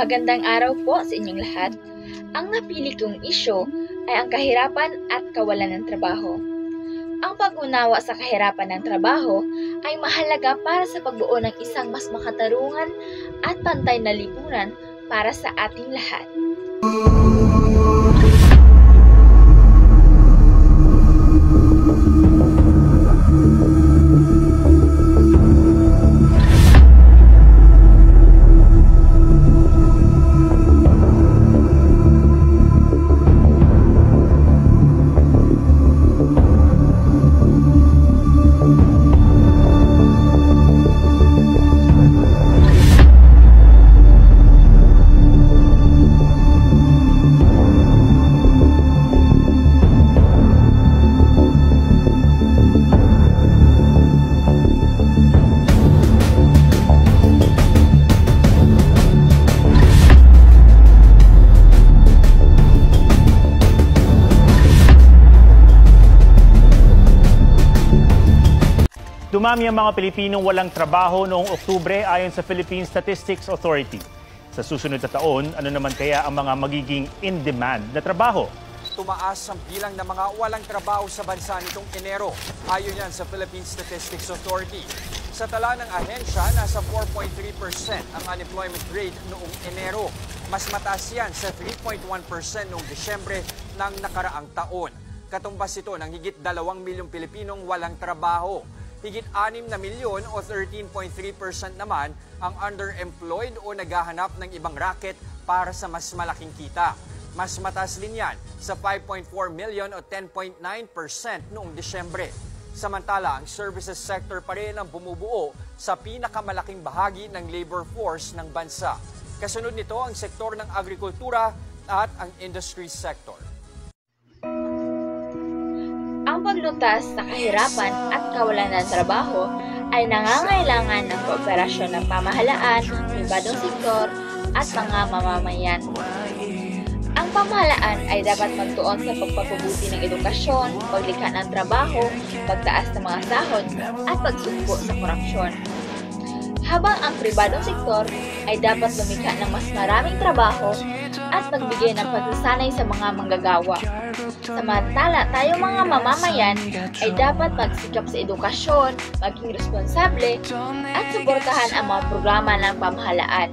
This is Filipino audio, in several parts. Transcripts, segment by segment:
Magandang araw po sa inyong lahat. Ang napili kong isyu ay ang kahirapan at kawalan ng trabaho. Ang pag-unawa sa kahirapan ng trabaho ay mahalaga para sa pagbuo ng isang mas makatarungan at pantay na lipunan para sa ating lahat. Dumami ang mga Pilipinong walang trabaho noong Oktubre ayon sa Philippine Statistics Authority. Sa susunod na taon, ano naman kaya ang mga magiging in-demand na trabaho? Tumaas ang bilang ng mga walang trabaho sa bansa nitong Enero, ayon yan sa Philippine Statistics Authority. Sa tala ng ahensya, nasa 4.3% ang unemployment rate noong Enero. Mas mataas yan sa 3.1% noong Disyembre ng nakaraang taon. Katumbas ito ng higit 2 milyong Pilipinong walang trabaho. Higit 6 na milyon o 13.3% naman ang underemployed o naghahanap ng ibang racket para sa mas malaking kita. Mas mataas din yan sa 5.4 million o 10.9% noong Disyembre. Samantala, ang services sector pa rin ang bumubuo sa pinakamalaking bahagi ng labor force ng bansa. Kasunod nito ang sektor ng agrikultura at ang industry sector. Ang paglutas sa kahirapan at kawalan ng trabaho ay nangangailangan ng kooperasyon ng pamahalaan, pribadong sektor at mga mamamayan. Ang pamahalaan ay dapat magtuon sa pagpapabuti ng edukasyon, paglikha ng trabaho, pagtaas ng mga sahod at pagsugpo sa korupsyon. Habang ang pribadong sektor ay dapat lumikha ng mas maraming trabaho at magbigay ng pagsasanay sa mga manggagawa. Samantala, tayong mga mamamayan ay dapat magsikap sa edukasyon, maging responsable at suportahan ang mga programa ng pamahalaan.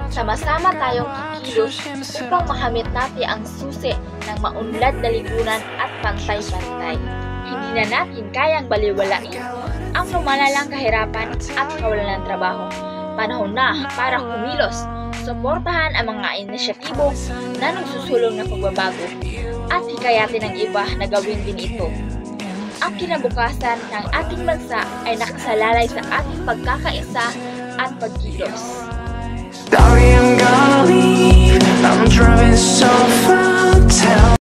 Sama-sama tayong kikilos upang makamit natin ang susi ng maunlad na lipunan at pantay-pantay. Hindi na natin kayang baliwalain ang lumalalang kahirapan at kawalan ng trabaho. Panahon na para kumilos, suportahan ang mga inisyatibo na nagsusulong ng pagbabago at hikayatin ng iba na gawin din ito. Ang kinabukasan ng ating bansa ay nakasalalay sa ating pagkakaisa at pagkilos. Sorry, I'm gonna leave. I'm driving so far.